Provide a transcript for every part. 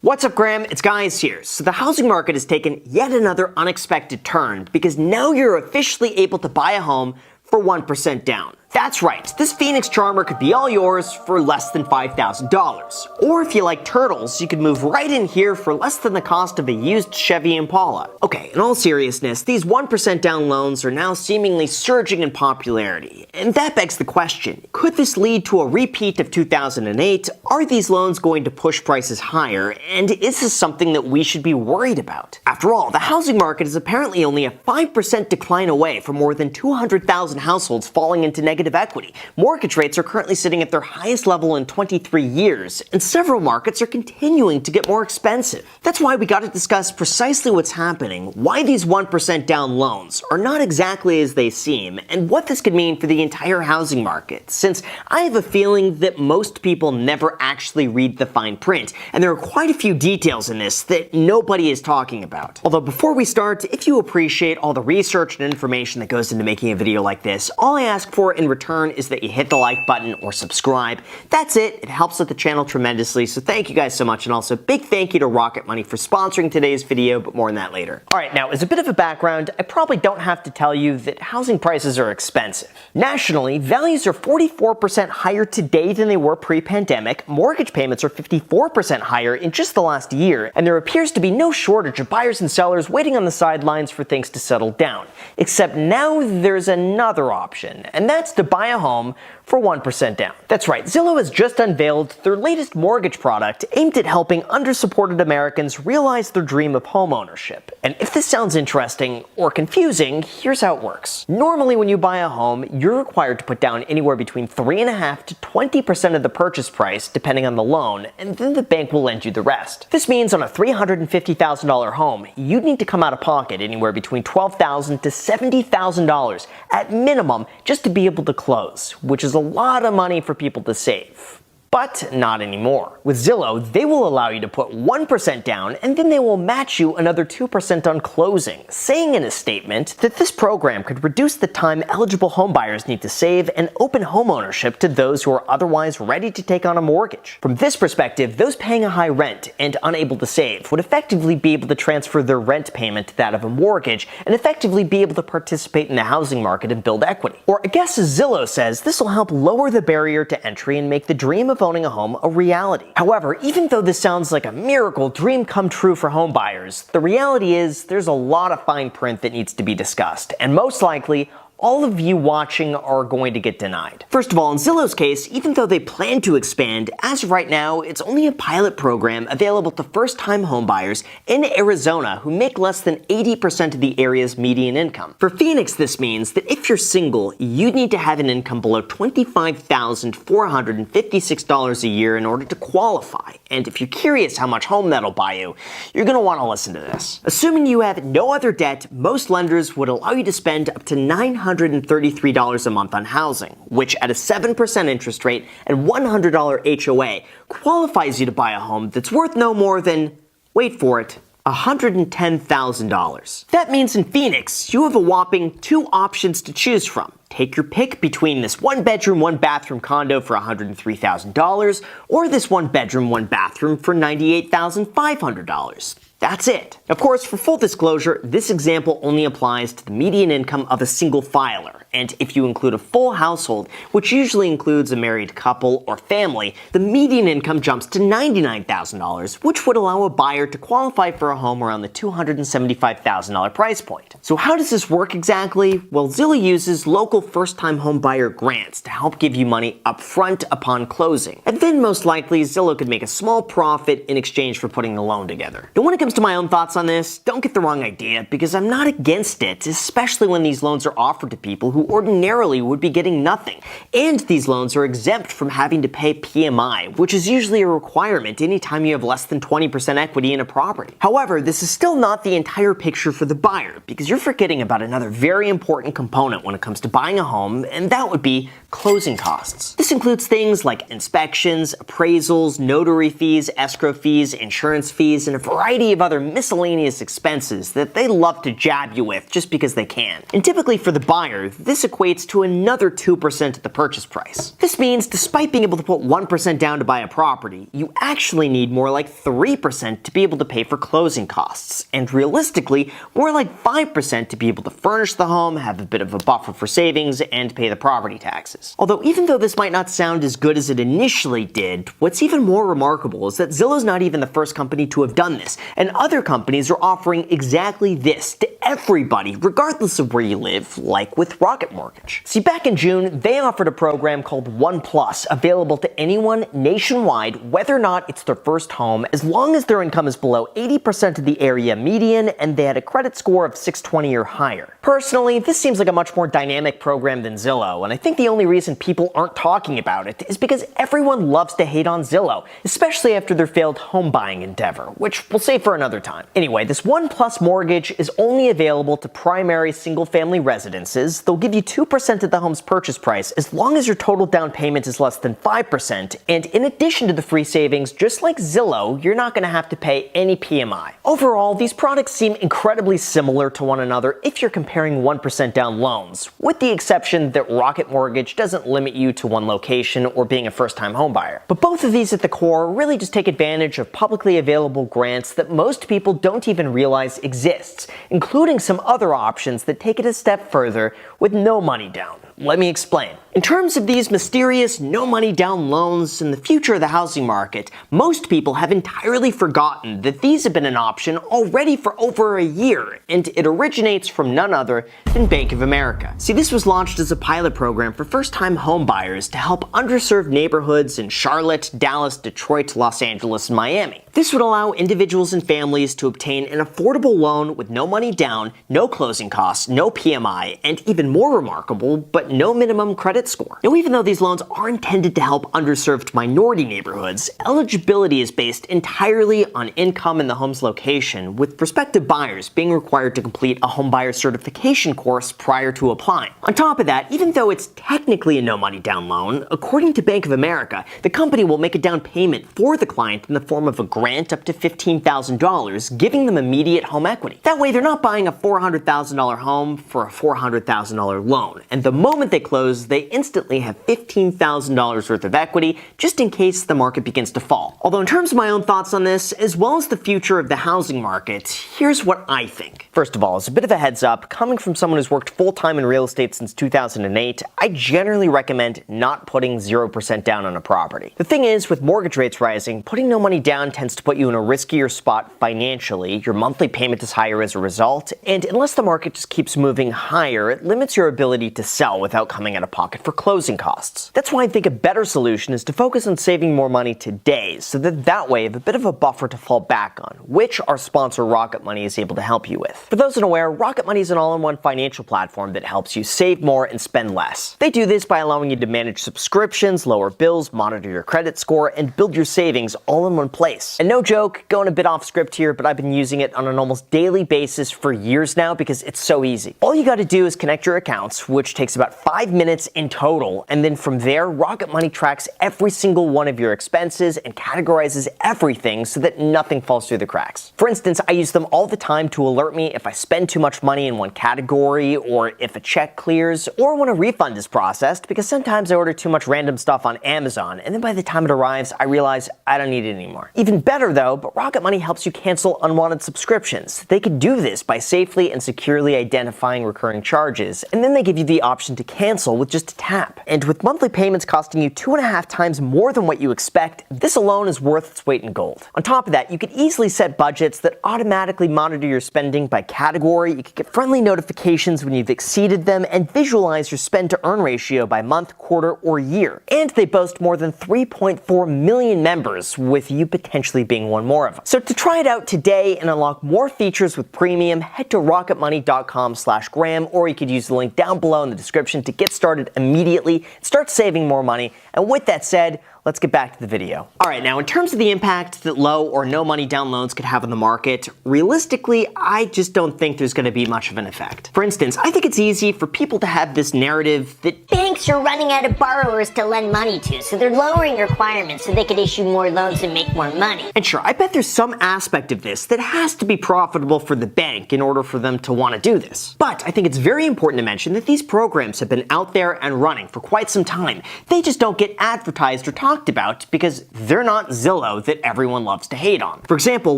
What's up, Graham? It's Guys here. So the housing market has taken yet another unexpected turn because now you're officially able to buy a home for 1% down. That's right, this Phoenix Charmer could be all yours for less than $5,000. Or if you like turtles, you could move right in here for less than the cost of a used Chevy Impala. Okay, in all seriousness, these 1% down loans are now seemingly surging in popularity. And that begs the question, could this lead to a repeat of 2008? Are these loans going to push prices higher? And is this something that we should be worried about? After all, the housing market is apparently only a 5% decline away from more than 200,000 households falling into negative equity. Mortgage rates are currently sitting at their highest level in 23 years, and several markets are continuing to get more expensive. That's why we got to discuss precisely what's happening, why these 1% down loans are not exactly as they seem, and what this could mean for the entire housing market, since I have a feeling that most people never actually read the fine print, and there are quite a few details in this that nobody is talking about. Although before we start, if you appreciate all the research and information that goes into making a video like this, all I ask for in return is that you hit the like button or subscribe. That's it. It helps with the channel tremendously, so thank you guys so much, and also big thank you to Rocket Money for sponsoring today's video, but more on that later. Alright, now as a bit of a background, I probably don't have to tell you that housing prices are expensive. Nationally, values are 44% higher today than they were pre-pandemic, mortgage payments are 54% higher in just the last year, and there appears to be no shortage of buyers and sellers waiting on the sidelines for things to settle down. Except now there's another option, and that's to buy a home for 1% down. That's right, Zillow has just unveiled their latest mortgage product aimed at helping undersupported Americans realize their dream of homeownership. And if this sounds interesting or confusing, here's how it works. Normally when you buy a home, you're required to put down anywhere between 3.5% to 20% of the purchase price, depending on the loan, and then the bank will lend you the rest. This means on a $350,000 home, you'd need to come out of pocket anywhere between $12,000 to $70,000 at minimum just to be able to close, which is a lot of money for people to save. But not anymore. With Zillow, they will allow you to put 1% down and then they will match you another 2% on closing, saying in a statement that this program could reduce the time eligible homebuyers need to save and open homeownership to those who are otherwise ready to take on a mortgage. From this perspective, those paying a high rent and unable to save would effectively be able to transfer their rent payment to that of a mortgage and effectively be able to participate in the housing market and build equity. Or I guess as Zillow says, this will help lower the barrier to entry and make the dream of owning a home a reality. However, even though this sounds like a miracle dream come true for home buyers, the reality is there's a lot of fine print that needs to be discussed, and most likely all of you watching are going to get denied. First of all, in Zillow's case, even though they plan to expand, as of right now, it's only a pilot program available to first-time homebuyers in Arizona who make less than 80% of the area's median income. For Phoenix, this means that if you're single, you'd need to have an income below $25,456 a year in order to qualify. And if you're curious how much home that'll buy you, you're going to want to listen to this. Assuming you have no other debt, most lenders would allow you to spend up to $933 a month on housing, which at a 7% interest rate and $100 HOA qualifies you to buy a home that's worth no more than, wait for it, $110,000. That means in Phoenix, you have a whopping 2 options to choose from. Take your pick between this 1-bedroom, 1-bathroom condo for $103,000 or this 1-bedroom, 1-bathroom for $98,500. That's it. Of course, for full disclosure, this example only applies to the median income of a single filer, and if you include a full household, which usually includes a married couple or family, the median income jumps to $99,000, which would allow a buyer to qualify for a home around the $275,000 price point. So how does this work exactly? Well, Zillow uses local first-time home buyer grants to help give you money up front upon closing, and then most likely Zillow could make a small profit in exchange for putting the loan together. Now, when it comes to my own thoughts on this, don't get the wrong idea, because I'm not against it, especially when these loans are offered to people who ordinarily would be getting nothing. And these loans are exempt from having to pay PMI, which is usually a requirement anytime you have less than 20% equity in a property. However, this is still not the entire picture for the buyer, because you're forgetting about another very important component when it comes to buying buying a home, and that would be closing costs. This includes things like inspections, appraisals, notary fees, escrow fees, insurance fees, and a variety of other miscellaneous expenses that they love to jab you with just because they can. And typically for the buyer, this equates to another 2% of the purchase price. This means despite being able to put 1% down to buy a property, you actually need more like 3% to be able to pay for closing costs, and realistically, more like 5% to be able to furnish the home, have a bit of a buffer for savings, and pay the property taxes. Although even though this might not sound as good as it initially did, what's even more remarkable is that Zillow's not even the first company to have done this, and other companies are offering exactly this to everybody, regardless of where you live, like with Rocket Mortgage. See, back in June, they offered a program called One Plus, available to anyone nationwide, whether or not it's their first home, as long as their income is below 80% of the area median and they had a credit score of 620 or higher. Personally, this seems like a much more dynamic program than Zillow, and I think the only reason people aren't talking about it is because everyone loves to hate on Zillow, especially after their failed home buying endeavor, which we'll save for another time. Anyway, this One Plus mortgage is only available to primary single-family residences. They'll give you 2% of the home's purchase price as long as your total down payment is less than 5%, and in addition to the free savings, just like Zillow, you're not going to have to pay any PMI. Overall, these products seem incredibly similar to one another if you're comparing 1% down loans, with the exception that Rocket Mortgage doesn't limit you to one location or being a first-time homebuyer. But both of these at the core really just take advantage of publicly available grants that most people don't even realize exists, including some other options that take it a step further with no money down. Let me explain. In terms of these mysterious no money down loans and the future of the housing market, most people have entirely forgotten that these have been an option already for over a year, and it originates from none other than Bank of America. See, this was launched as a pilot program for first-time home buyers to help underserved neighborhoods in Charlotte, Dallas, Detroit, Los Angeles, and Miami. This would allow individuals and families to obtain an affordable loan with no money down, no closing costs, no PMI, and even more remarkable, but no minimum credit score. Now, even though these loans are intended to help underserved minority neighborhoods, eligibility is based entirely on income and the home's location, with prospective buyers being required to complete a homebuyer certification course prior to applying. On top of that, even though it's technically a no money down loan, according to Bank of America, the company will make a down payment for the client in the form of a grant up to $15,000, giving them immediate home equity. That way, they're not buying a $400,000 home for a $400,000 loan, and the moment they close, they instantly have $15,000 worth of equity just in case the market begins to fall. Although in terms of my own thoughts on this, as well as the future of the housing market, here's what I think. First of all, as a bit of a heads up, coming from someone who's worked full-time in real estate since 2008, I generally recommend not putting 0% down on a property. The thing is, with mortgage rates rising, putting no money down tends to put you in a riskier spot financially, your monthly payment is higher as a result, and unless the market just keeps moving higher, it limits your ability to sell without coming out of pocket for closing costs. That's why I think a better solution is to focus on saving more money today, so that way you have a bit of a buffer to fall back on, which our sponsor Rocket Money is able to help you with. For those unaware, Rocket Money is an all-in-one financial platform that helps you save more and spend less. They do this by allowing you to manage subscriptions, lower bills, monitor your credit score, and build your savings all in one place. And no joke, going a bit off script here, but I've been using it on an almost daily basis for years now because it's so easy. All you gotta do is connect your accounts, which takes about 5 minutes in total, and then from there, Rocket Money tracks every single one of your expenses and categorizes everything so that nothing falls through the cracks. For instance, I use them all the time to alert me if I spend too much money in one category, or if a check clears, or when a refund is processed, because sometimes I order too much random stuff on Amazon, and then by the time it arrives, I realize I don't need it anymore. Even better though, but Rocket Money helps you cancel unwanted subscriptions. They can do this by safely and securely identifying recurring charges, and then they give you the option to cancel with just a tap. And with monthly payments costing you 2.5 times more than what you expect, this alone is worth its weight in gold. On top of that, you could easily set budgets that automatically monitor your spending by category, you could get friendly notifications when you've exceeded them, and visualize your spend-to-earn ratio by month, quarter, or year. And they boast more than 3.4 million members, with you potentially being one more of them. So to try it out today and unlock more features with premium, head to rocketmoney.com/Graham, or you could use the link down below in the description to get started immediately, start saving more money. And with that said, let's get back to the video. All right, now in terms of the impact that low or no money down loans could have on the market, realistically, I just don't think there's going to be much of an effect. For instance, I think it's easy for people to have this narrative that banks are running out of borrowers to lend money to, so they're lowering requirements so they could issue more loans and make more money. And sure, I bet there's some aspect of this that has to be profitable for the bank in order for them to want to do this. But I think it's very important to mention that these programs have been out there and running for quite some time. They just don't get advertised or talked about because they're not Zillow that everyone loves to hate on. For example,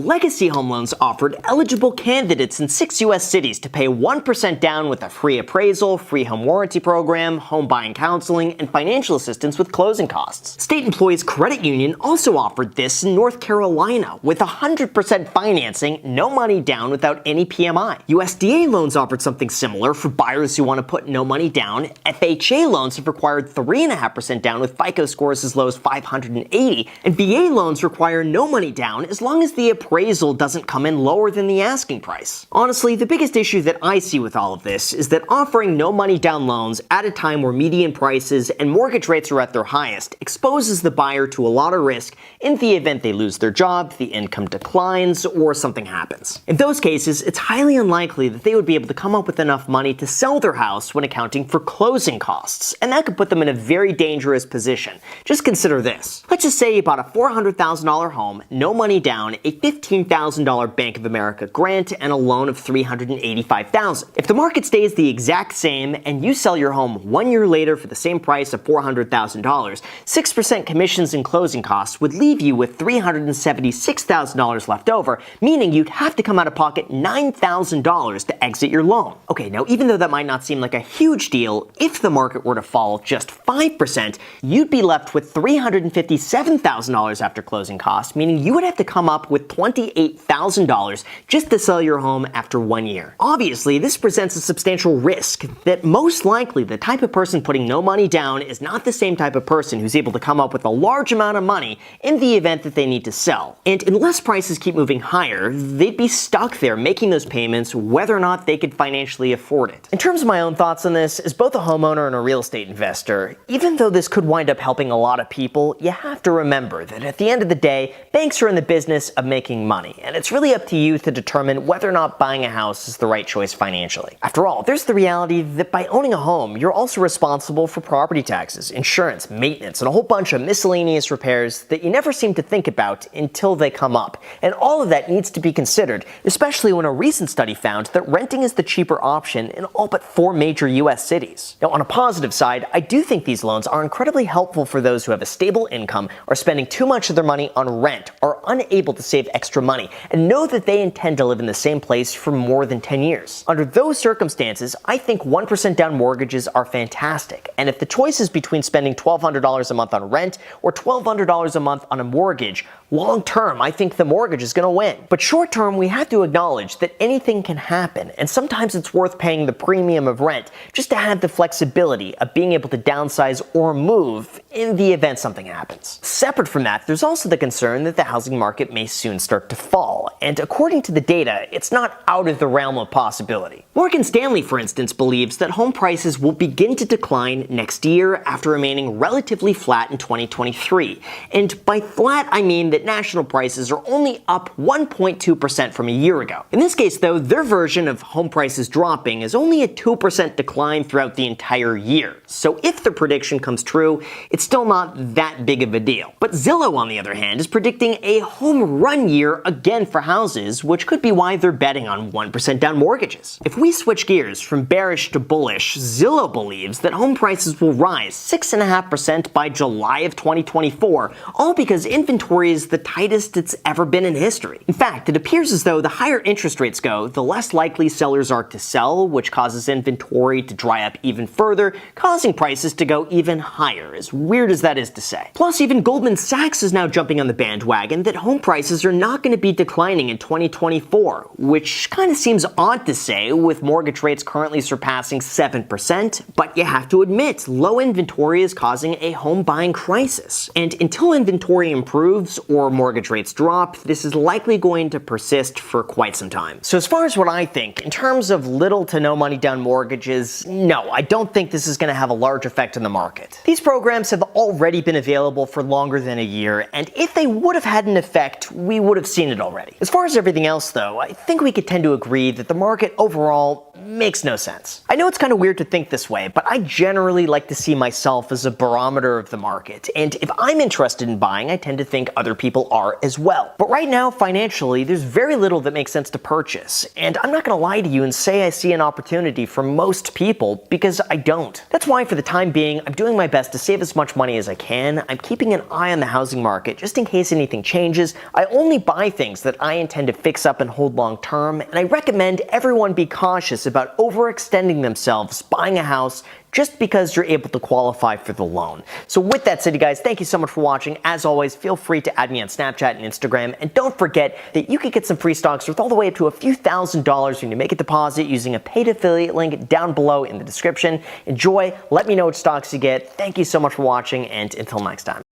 Legacy Home Loans offered eligible candidates in 6 US cities to pay 1% down with a free appraisal, free home warranty program, home buying counseling, and financial assistance with closing costs. State Employees Credit Union also offered this in North Carolina with 100% financing, no money down without any PMI. USDA loans offered something similar for buyers who want to put no money down. FHA loans have required 3.5% down with FICO scores as low as 580, and VA loans require no money down as long as the appraisal doesn't come in lower than the asking price. Honestly, the biggest issue that I see with all of this is that offering no money down loans at a time where median prices and mortgage rates are at their highest exposes the buyer to a lot of risk in the event they lose their job, the income declines, or something happens. In those cases, it's highly unlikely that they would be able to come up with enough money to sell their house when accounting for closing costs, and that could put them in a very dangerous position. Just consider this. Let's just say you bought a $400,000 home, no money down, a $15,000 Bank of America grant, and a loan of $385,000. If the market stays the exact same and you sell your home 1 year later for the same price of $400,000, 6% commissions and closing costs would leave you with $376,000 left over, meaning you'd have to come out of pocket $9,000 to exit your loan. Okay, now even though that might not seem like a huge deal, if the market were to fall just 5%, you'd be left with $357,000 after closing costs, meaning you would have to come up with $28,000 just to sell your home after 1 year. Obviously, this presents a substantial risk that most likely the type of person putting no money down is not the same type of person who's able to come up with a large amount of money in the event that they need to sell. And unless prices keep moving higher, they'd be stuck there making those payments whether or not they could financially afford it. In terms of my own thoughts on this, as both a homeowner and a real estate investor, even though this could wind up helping a lot of people, you have to remember that at the end of the day, banks are in the business of making money, and it's really up to you to determine whether or not buying a house is the right choice financially. After all, there's the reality that by owning a home, you're also responsible for property taxes, insurance, maintenance, and a whole bunch of miscellaneous repairs that you never seem to think about until they come up. And all of that needs to be considered, especially when a recent study found that renting is the cheaper option in all but 4 major US cities. Now, on a positive side, I do think these loans are incredibly helpful for those who have a stable income, are spending too much of their money on rent, are unable to save extra money, and know that they intend to live in the same place for more than 10 years. Under those circumstances, I think 1% down mortgages are fantastic, and if the choice is between spending $1,200 a month on rent or $1,200 a month on a mortgage, long term, I think the mortgage is going to win. But short term, we have to acknowledge that anything can happen, and sometimes it's worth paying the premium of rent just to have the flexibility of being able to downsize or move in the event something happens. Separate from that, there's also the concern that the housing market may soon start to fall, and according to the data, it's not out of the realm of possibility. Morgan Stanley, for instance, believes that home prices will begin to decline next year after remaining relatively flat in 2023. And by flat, I mean that national prices are only up 1.2% from a year ago. In this case, though, their version of home prices dropping is only a 2% decline throughout the entire year. So if the prediction comes true, it's still not that big of a deal. But Zillow, on the other hand, is predicting a home run year again for houses, which could be why they're betting on 1% down mortgages. If we switch gears from bearish to bullish, Zillow believes that home prices will rise 6.5% by July of 2024, all because inventory is the tightest it's ever been in history. In fact, it appears as though the higher interest rates go, the less likely sellers are to sell, which causes inventory to dry up even further, causing prices to go even higher, as weird as that is to say. Plus, even Goldman Sachs is now jumping on the bandwagon that home prices are not going to be declining in 2024, which kind of seems odd to say with mortgage rates currently surpassing 7%, but you have to admit, low inventory is causing a home buying crisis. And until inventory improves or mortgage rates drop, this is likely going to persist for quite some time. So as far as what I think, in terms of little to no money down mortgages, no, I don't think this is going to have a large effect on the market. These programs have already been available for longer than a year, and if they would have had an effect, we would have seen it already. As far as everything else though, I think we could tend to agree that the market overall makes no sense. I know it's kind of weird to think this way, but I generally like to see myself as a barometer of the market, and if I'm interested in buying, I tend to think other people are as well. But right now, financially, there's very little that makes sense to purchase, and I'm not gonna lie to you and say I see an opportunity for most people, because I don't. That's why for the time being, I'm doing my best to save as much money as I can. I'm keeping an eye on the housing market just in case anything changes. I only buy things that I intend to fix up and hold long term, and I recommend everyone be cautious about overextending themselves buying a house just because you're able to qualify for the loan. So with that said, you guys, thank you so much for watching. As always, feel free to add me on Snapchat and Instagram, and don't forget that you can get some free stocks worth all the way up to a few $1,000s when you make a deposit using a paid affiliate link down below in the description. Enjoy, let me know which stocks you get. Thank you so much for watching, and until next time.